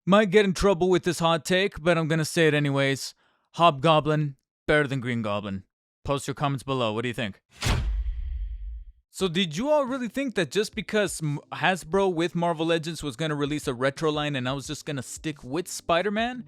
Might get in trouble with this hot take, but I'm gonna say it anyways. Hobgoblin, better than Green Goblin. Post your comments below. What do you think? So did you all really think that just because Hasbro with Marvel Legends was going to release a retro line and I was just going to stick with Spider-Man?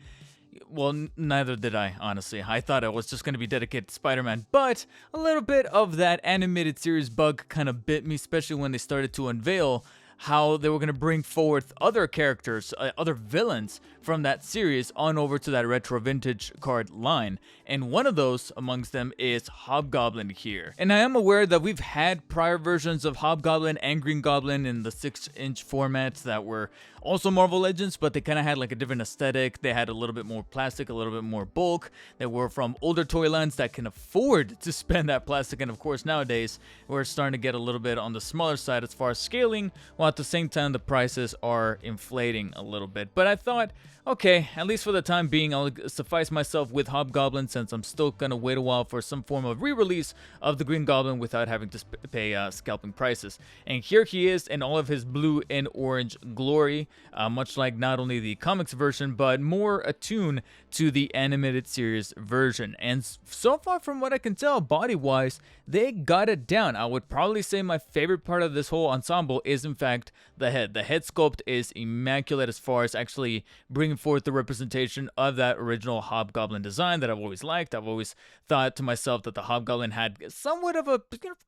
Well, neither did I, honestly. I thought I was just going to be dedicated to Spider-Man, but a little bit of that animated series bug kind of bit me, especially when they started to unveil how they were going to bring forth other characters, other villains from that series on over to that retro vintage card line. And one of those amongst them is Hobgoblin here. And I am aware that we've had prior versions of Hobgoblin and Green Goblin in the 6-inch formats that were also Marvel Legends, but they kind of had like a different aesthetic. They had a little bit more plastic, a little bit more bulk. They were from older toy lines that can afford to spend that plastic. And of course, nowadays, we're starting to get a little bit on the smaller side as far as scaling, while at the same time, the prices are inflating a little bit. But I thought, okay, at least for the time being, I'll suffice myself with Hobgoblin since I'm still going to wait a while for some form of re-release of the Green Goblin without having to pay scalping prices. And here he is in all of his blue and orange glory, much like not only the comics version, but more attuned to the animated series version. And so far, from what I can tell, body-wise, they got it down. I would probably say my favorite part of this whole ensemble is, in fact, the head. The head sculpt is immaculate as far as actually bringing forth the representation of that original Hobgoblin design that I've always liked. I've always thought to myself that the Hobgoblin had somewhat of a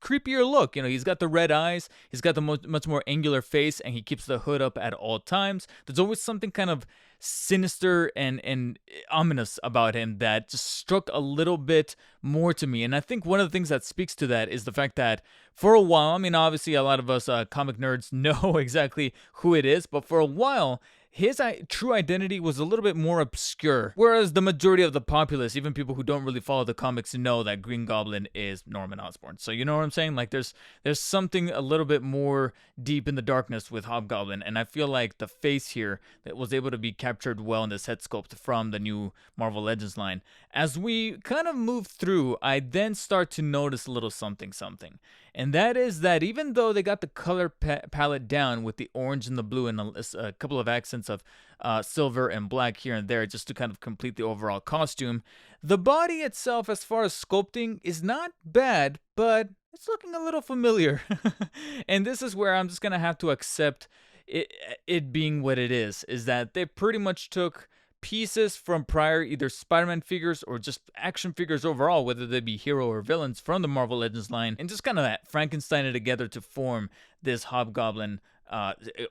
creepier look. You know, he's got the red eyes, he's got the much more angular face, and he keeps the hood up at all times. There's always something kind of sinister and ominous about him that just struck a little bit more to me. And I think one of the things that speaks to that is the fact that for a while, I mean, obviously a lot of us comic nerds know exactly who it is, but for a while, his true identity was a little bit more obscure, whereas the majority of the populace, even people who don't really follow the comics, know that Green Goblin is Norman Osborn. So you know what I'm saying? Like there's something a little bit more deep in the darkness with Hobgoblin, and I feel like the face here that was able to be captured well in this head sculpt from the new Marvel Legends line. As we kind of move through, I then start to notice a little something. And that is that even though they got the color palette down with the orange and the blue and a couple of accents of silver and black here and there just to kind of complete the overall costume, the body itself as far as sculpting is not bad, but it's looking a little familiar. And this is where I'm just going to have to accept it being what it is that they pretty much took pieces from prior either Spider-Man figures or just action figures overall, whether they be hero or villains from the Marvel Legends line, and just kind of that Frankenstein it together to form this Hobgoblin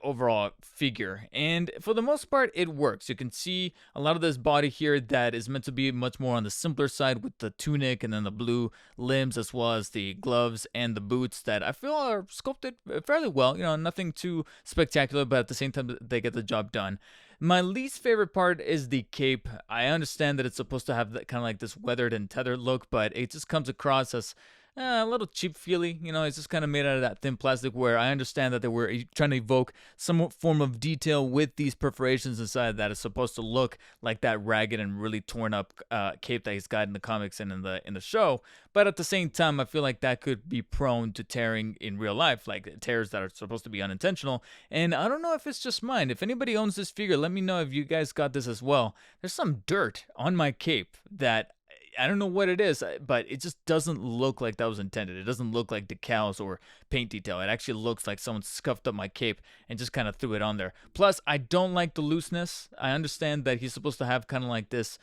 overall figure. And for the most part, it works. You can see a lot of this body here that is meant to be much more on the simpler side with the tunic and then the blue limbs as well as the gloves and the boots that I feel are sculpted fairly well. You know, nothing too spectacular, but at the same time, they get the job done. My least favorite part is the cape. I understand that it's supposed to have that kind of like this weathered and tethered look, but it just comes across as a little cheap feely. You know, it's just kind of made out of that thin plastic where I understand that they were trying to evoke some form of detail with these perforations inside that is supposed to look like that ragged and really torn up cape that he's got in the comics and in the show. But at the same time, I feel like that could be prone to tearing in real life, like tears that are supposed to be unintentional. And I don't know if it's just mine. If anybody owns this figure, let me know if you guys got this as well. There's some dirt on my cape that I don't know what it is, but it just doesn't look like that was intended. It doesn't look like decals or paint detail. It actually looks like someone scuffed up my cape and just kind of threw it on there. Plus, I don't like the looseness. I understand that he's supposed to have kind of like this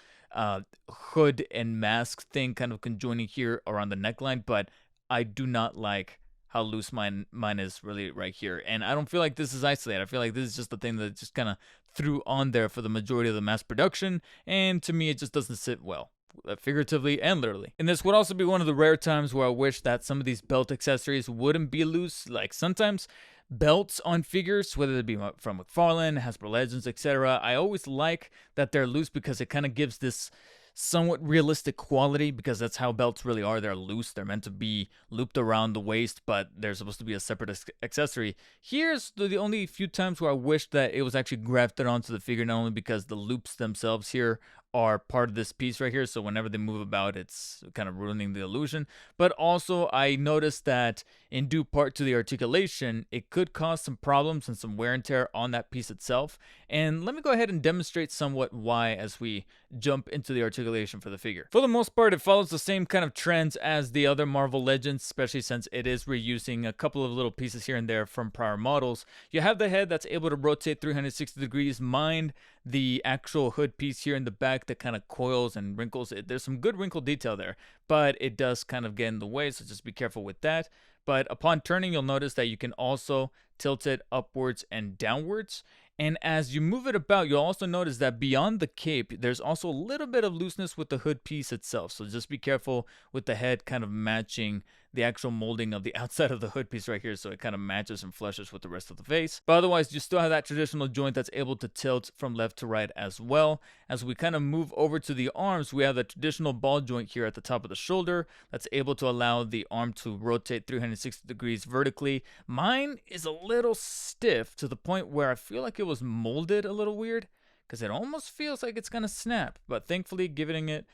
hood and mask thing kind of conjoining here around the neckline, but I do not like how loose mine is really right here. And I don't feel like this is isolated. I feel like this is just the thing that just kind of threw on there for the majority of the mass production, and to me, it just doesn't sit well, figuratively and literally. And this would also be one of the rare times where I wish that some of these belt accessories wouldn't be loose. Like sometimes belts on figures, whether it be from McFarlane, Hasbro Legends, etc., I always like that they're loose because it kind of gives this somewhat realistic quality, because that's how belts really are. They're loose. They're meant to be looped around the waist, but they're supposed to be a separate accessory. Here's the only few times where I wish that it was actually grafted onto the figure, not only because the loops themselves here are part of this piece right here, so whenever they move about, it's kind of ruining the illusion. But also, I noticed that in due part to the articulation, it could cause some problems and some wear and tear on that piece itself. And let me go ahead and demonstrate somewhat why as we jump into the articulation for the figure. For the most part, it follows the same kind of trends as the other Marvel Legends, especially since it is reusing a couple of little pieces here and there from prior models. You have the head that's able to rotate 360 degrees, mind the actual hood piece here in the back that kind of coils and wrinkles. There's some good wrinkle detail there, but it does kind of get in the way, so just be careful with that. But upon turning, you'll notice that you can also tilt it upwards and downwards. And as you move it about, you'll also notice that beyond the cape, there's also a little bit of looseness with the hood piece itself. So just be careful with the head kind of matching the actual molding of the outside of the hood piece right here, so it kind of matches and flushes with the rest of the face. But otherwise, you still have that traditional joint that's able to tilt from left to right as well. As we kind of move over to the arms, we have the traditional ball joint here at the top of the shoulder that's able to allow the arm to rotate 360 degrees vertically. Mine is a little stiff to the point where I feel like it was molded a little weird, because it almost feels like it's gonna snap, but thankfully giving it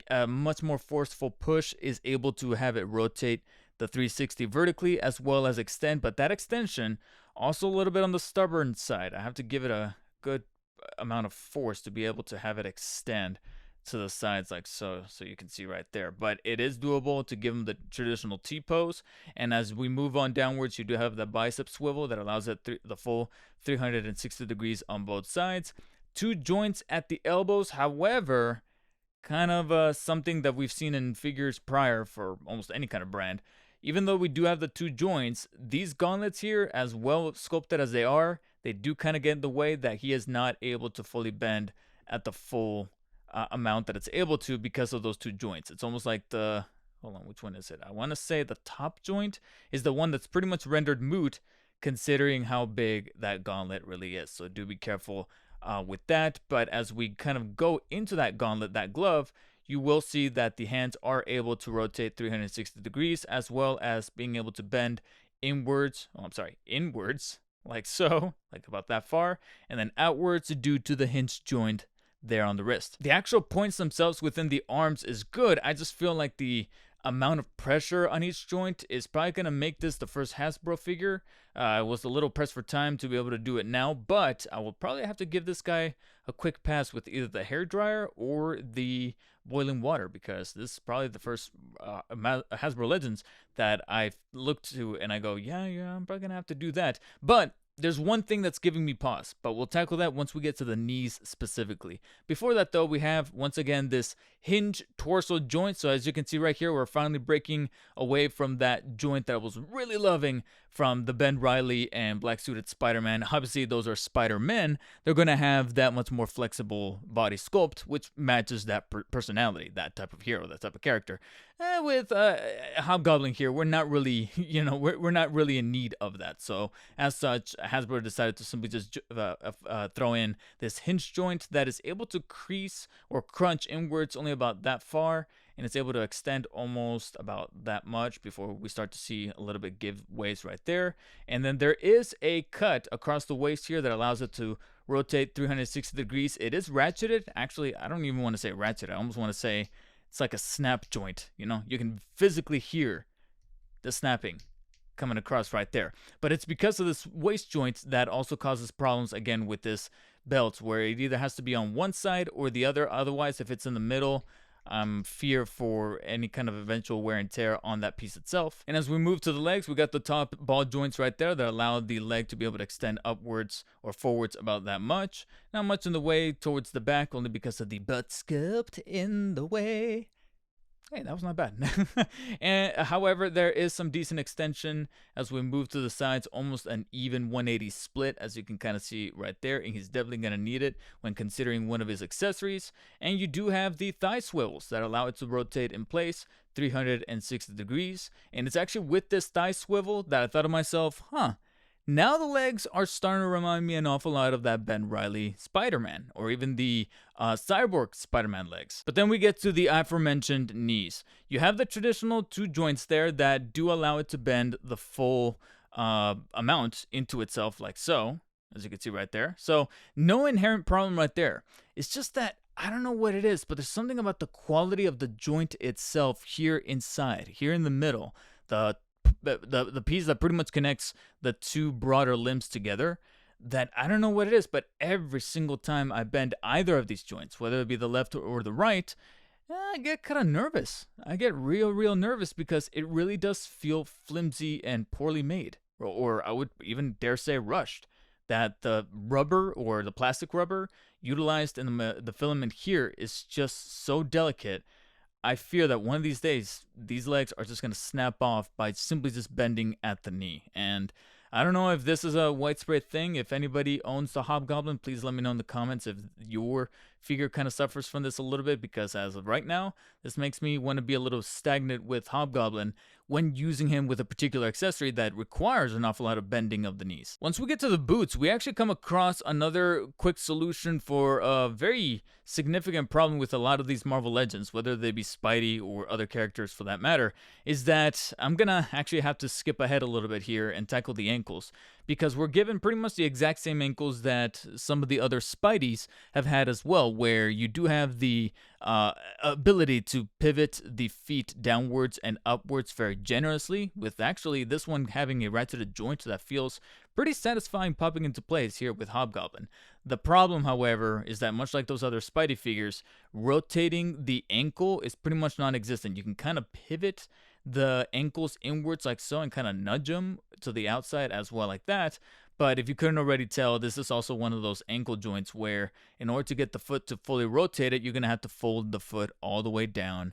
a much more forceful push is able to have it rotate the 360 vertically as well as extend. But that extension also a little bit on the stubborn side. I have to give it a good amount of force to be able to have it extend to the sides like so you can see right there. But it is doable to give them the traditional T-pose. And as we move on downwards, you do have the bicep swivel that allows it the full 360 degrees on both sides. Two joints at the elbows, however, kind of something that we've seen in figures prior for almost any kind of brand. Even though we do have the two joints, these gauntlets here, as well sculpted as they are, they do kind of get in the way that he is not able to fully bend at the full amount that it's able to because of those two joints. It's almost like the, hold on, which one is it? I want to say the top joint is the one that's pretty much rendered moot considering how big that gauntlet really is. So do be careful with that. But as we kind of go into that gauntlet, that glove, you will see that the hands are able to rotate 360 degrees as well as being able to bend inwards, like so, like about that far, and then outwards due to the hinge joint there on the wrist. The actual points themselves within the arms is good. I just feel like the amount of pressure on each joint is probably going to make this the first Hasbro figure. I was a little pressed for time to be able to do it now, but I will probably have to give this guy a quick pass with either the hairdryer or the boiling water, because this is probably the first Hasbro Legends that I've looked to and I go, yeah, I'm probably going to have to do that. But there's one thing that's giving me pause, but we'll tackle that once we get to the knees specifically. Before that, though, we have, once again, this hinge torso joint. So as you can see right here, we're finally breaking away from that joint that I was really loving from the Ben Reilly and black suited Spider-Man. Obviously, those are Spider-Men. They're going to have that much more flexible body sculpt, which matches that personality, that type of hero, that type of character. With Hobgoblin here, we're not really, we're not really in need of that. So as such, Hasbro decided to simply just throw in this hinge joint that is able to crease or crunch inwards only about that far, and it's able to extend almost about that much before we start to see a little bit giveaways right there. And then there is a cut across the waist here that allows it to rotate 360 degrees. It is ratcheted. Actually, I don't even want to say ratchet. I almost want to say it's like a snap joint. You can physically hear the snapping coming across right there. But it's because of this waist joint that also causes problems again with this belt, where it either has to be on one side or the other. Otherwise, if it's in the middle, fear for any kind of eventual wear and tear on that piece itself. And as we move to the legs, we got the top ball joints right there that allow the leg to be able to extend upwards or forwards about that much. Not much in the way towards the back, only because of the butt sculpt in the way. Hey, that was not bad. And however, there is some decent extension as we move to the sides, almost an even 180 split, as you can kind of see right there. And he's definitely going to need it when considering one of his accessories. And you do have the thigh swivels that allow it to rotate in place 360 degrees. And it's actually with this thigh swivel that I thought to myself, now the legs are starting to remind me an awful lot of that Ben Reilly Spider-Man, or even the Cyborg Spider-Man legs. But then we get to the aforementioned knees. You have the traditional two joints there that do allow it to bend the full amount into itself like so, as you can see right there. So no inherent problem right there. It's just that I don't know what it is, but there's something about the quality of the joint itself here inside, here in the middle, the the piece that pretty much connects the two broader limbs together. That I don't know what it is, but every single time I bend either of these joints, whether it be the left or the right, I get kind of nervous. I get real nervous because it really does feel flimsy and poorly made, or I would even dare say rushed. That the rubber or the plastic rubber utilized in the filament here is just so delicate. I fear that one of these days, these legs are just going to snap off by simply just bending at the knee. And I don't know if this is a widespread thing. If anybody owns the Hobgoblin, please let me know in the comments if your figure kind of suffers from this a little bit, because as of right now, this makes me want to be a little stagnant with Hobgoblin when using him with a particular accessory that requires an awful lot of bending of the knees. Once we get to the boots, we actually come across another quick solution for a very significant problem with a lot of these Marvel Legends, whether they be Spidey or other characters for that matter, is that I'm gonna actually have to skip ahead a little bit here and tackle the ankles, because we're given pretty much the exact same ankles that some of the other Spideys have had as well, where you do have the ability to pivot the feet downwards and upwards very generously, with actually this one having a right to the joint that feels pretty satisfying popping into place here with Hobgoblin. The problem, however, is that much like those other Spidey figures, rotating the ankle is pretty much non-existent. You can kind of pivot the ankles inwards like so and kind of nudge them to the outside as well like that. But if you couldn't already tell, this is also one of those ankle joints where in order to get the foot to fully rotate it, you're going to have to fold the foot all the way down,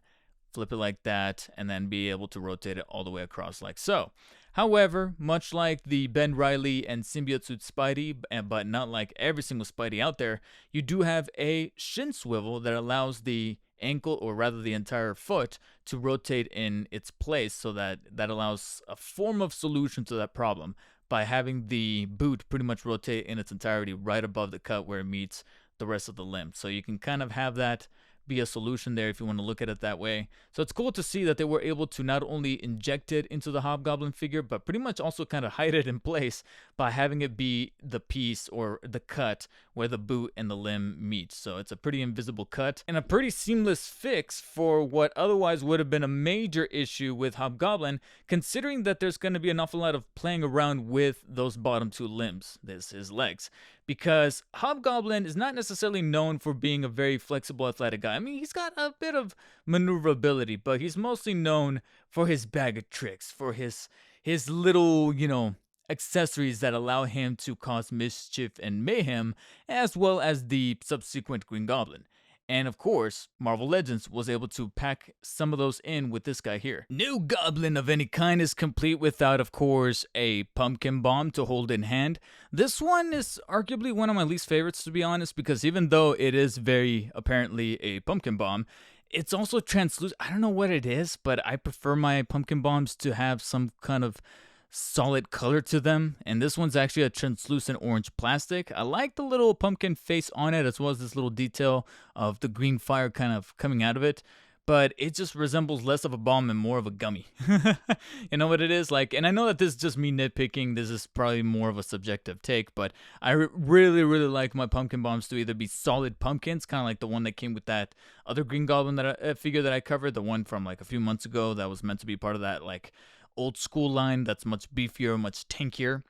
flip it like that, and then be able to rotate it all the way across like so. However, much like the Ben Reilly and Symbiote Suit Spidey, but not like every single Spidey out there, you do have a shin swivel that allows the ankle, or rather the entire foot, to rotate in its place, so that allows a form of solution to that problem by having the boot pretty much rotate in its entirety right above the cut where it meets the rest of the limb. So you can kind of have that be a solution there if you want to look at it that way. So it's cool to see that they were able to not only inject it into the Hobgoblin figure, but pretty much also kind of hide it in place by having it be the piece or the cut where the boot and the limb meet. So it's a pretty invisible cut and a pretty seamless fix for what otherwise would have been a major issue with Hobgoblin, considering that there's going to be an awful lot of playing around with those bottom two limbs, his legs. Because Hobgoblin is not necessarily known for being a very flexible, athletic guy. I mean, he's got a bit of maneuverability, but he's mostly known for his bag of tricks, for his little, accessories that allow him to cause mischief and mayhem, as well as the subsequent Green Goblin. And of course, Marvel Legends was able to pack some of those in with this guy here. No goblin of any kind is complete without, of course, a pumpkin bomb to hold in hand. This one is arguably one of my least favorites, to be honest, because even though it is very apparently a pumpkin bomb, it's also translucent. I don't know what it is, but I prefer my pumpkin bombs to have some kind of solid color to them, and this one's actually a translucent orange plastic. I like the little pumpkin face on it, as well as this little detail of the green fire kind of coming out of it, but it just resembles less of a bomb and more of a gummy. You know what it is like? And I know that this is just me nitpicking, this is probably more of a subjective take, but I really like my pumpkin bombs to either be solid pumpkins, kind of like the one that came with that other Green Goblin that figure that I covered, the one from like a few months ago that was meant to be part of that like old school line that's much beefier, much tankier.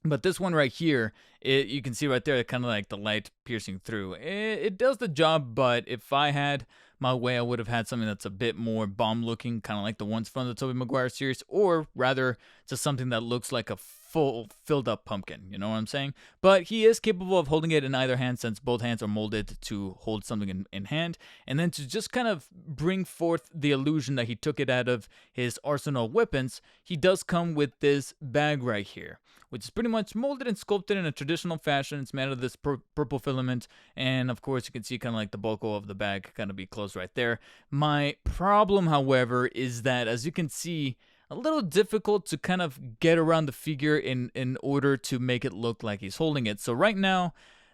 But this one right here, you can see right there, kind of like the light piercing through. It does the job, but if I had my way, I would have had something that's a bit more bomb looking, kind of like the ones from the Tobey Maguire series, or rather just something that looks like a full filled up pumpkin, you know what I'm saying? But he is capable of holding it in either hand, since both hands are molded to hold something in hand, and then to just kind of bring forth the illusion that he took it out of his arsenal of weapons, he does come with this bag right here, which is pretty much molded and sculpted in a traditional fashion. It's made out of this purple filament, and of course you can see kind of like the bulk of the bag kind of be closed right there. My problem, however, is that, as you can see, a little difficult to kind of get around the figure in order to make it look like he's holding it. So right now,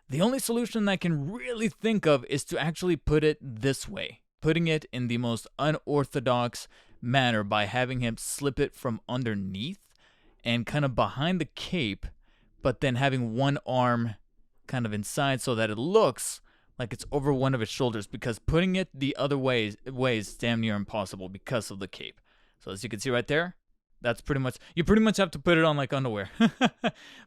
the only solution I can really think of is to actually put it this way, putting it in the most unorthodox manner by having him slip it from underneath and kind of behind the cape, but then having one arm kind of inside so that it looks like it's over one of his shoulders, because putting it the other way is damn near impossible because of the cape. So as you can see right there, that's pretty much, you pretty much have to put it on like underwear.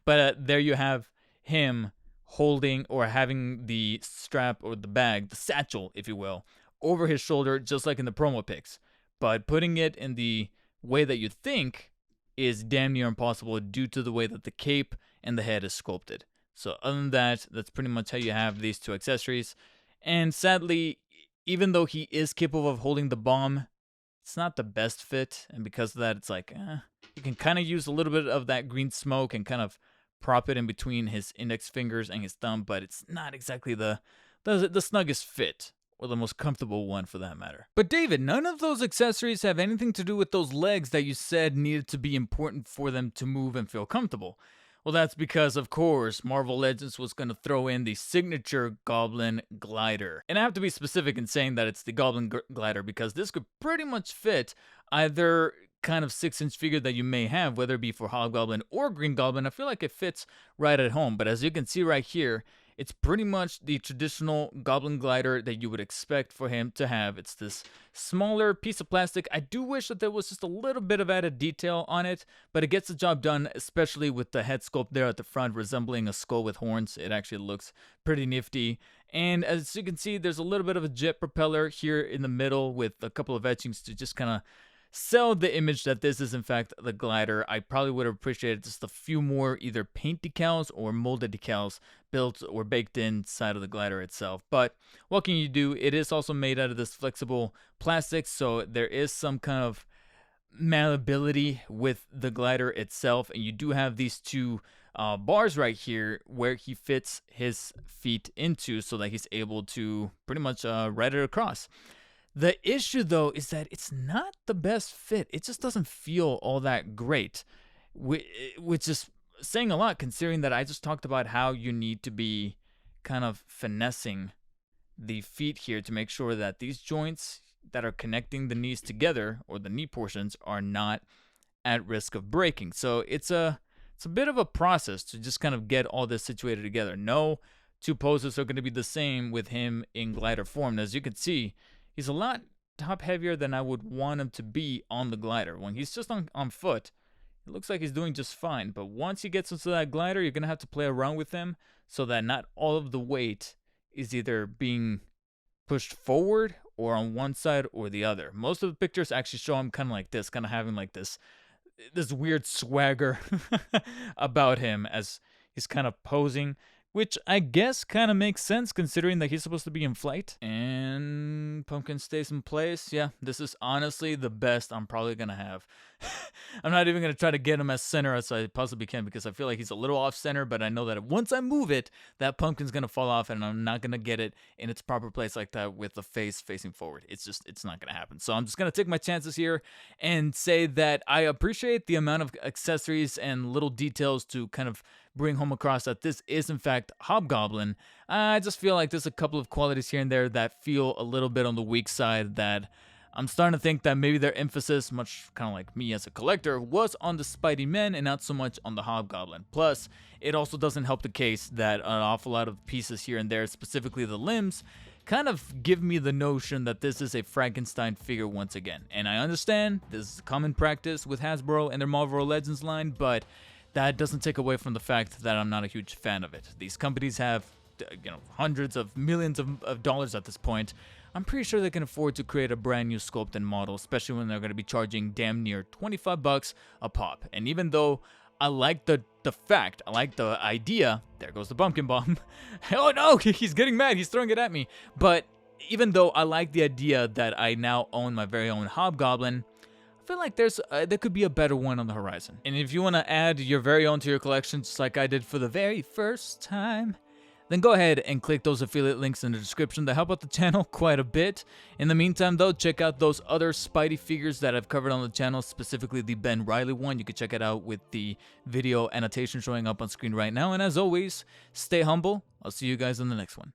But there you have him holding or having the strap or the bag, the satchel, if you will, over his shoulder, just like in the promo pics. But putting it in the way that you think is damn near impossible due to the way that the cape and the head is sculpted. So other than that, that's pretty much how you have these two accessories. And sadly, even though he is capable of holding the bomb, it's not the best fit. And because of that, it's like, you can kind of use a little bit of that green smoke and kind of prop it in between his index fingers and his thumb, but it's not exactly the snuggest fit, or the most comfortable one for that matter. But David, none of those accessories have anything to do with those legs that you said needed to be important for them to move and feel comfortable. Well, that's because, of course, Marvel Legends was going to throw in the signature Goblin glider. And I have to be specific in saying that it's the Goblin glider, because this could pretty much fit either kind of 6-inch figure that you may have, whether it be for Hobgoblin or Green Goblin. I feel like it fits right at home. But as you can see right here, it's pretty much the traditional Goblin glider that you would expect for him to have. It's this smaller piece of plastic. I do wish that there was just a little bit of added detail on it, but it gets the job done, especially with the head sculpt there at the front, resembling a skull with horns. It actually looks pretty nifty. And as you can see, there's a little bit of a jet propeller here in the middle with a couple of etchings to just kind of sell the image that this is in fact the glider. I probably would have appreciated just a few more either paint decals or molded decals built or baked inside of the glider itself. But what can you do? It is also made out of this flexible plastic, so there is some kind of malleability with the glider itself. And you do have these two bars right here where he fits his feet into so that he's able to pretty much ride it across. The issue, though, is that it's not the best fit. It just doesn't feel all that great, which is saying a lot considering that I just talked about how you need to be kind of finessing the feet here to make sure that these joints that are connecting the knees together, or the knee portions, are not at risk of breaking. So it's a bit of a process to just kind of get all this situated together. No two poses are going to be the same with him in glider form. As you can see, he's a lot top heavier than I would want him to be on the glider. When he's just on foot, it looks like he's doing just fine. But once he gets into that glider, you're going to have to play around with him so that not all of the weight is either being pushed forward or on one side or the other. Most of the pictures actually show him kind of like this, kind of having like this weird swagger about him as he's kind of posing, which I guess kind of makes sense considering that he's supposed to be in flight. And Pumpkin stays in place. Yeah, this is honestly the best I'm probably going to have. I'm not even going to try to get him as center as I possibly can, because I feel like he's a little off center, but I know that once I move it, that pumpkin's going to fall off and I'm not going to get it in its proper place like that with the face facing forward. It's not going to happen. So I'm just going to take my chances here and say that I appreciate the amount of accessories and little details to kind of bring home across that this is in fact Hobgoblin. I just feel like there's a couple of qualities here and there that feel a little bit on the weak side, that I'm starting to think that maybe their emphasis, much kind of like me as a collector, was on the SpiderMan and not so much on the Hobgoblin. Plus, it also doesn't help the case that an awful lot of pieces here and there, specifically the limbs, kind of give me the notion that this is a Frankenstein figure once again. And I understand this is common practice with Hasbro and their Marvel Legends line, but that doesn't take away from the fact that I'm not a huge fan of it. These companies have, hundreds of millions of dollars at this point. I'm pretty sure they can afford to create a brand new sculpt and model, especially when they're going to be charging damn near $25 a pop. And even though I like the fact, I like the idea, there goes the pumpkin bomb. Oh no, he's getting mad, he's throwing it at me. But even though I like the idea that I now own my very own Hobgoblin, I feel like there could be a better one on the horizon. And if you want to add your very own to your collection, just like I did for the very first time, then go ahead and click those affiliate links in the description that help out the channel quite a bit. In the meantime, though, check out those other Spidey figures that I've covered on the channel, specifically the Ben Reilly one. You can check it out with the video annotation showing up on screen right now. And as always, stay humble. I'll see you guys in the next one.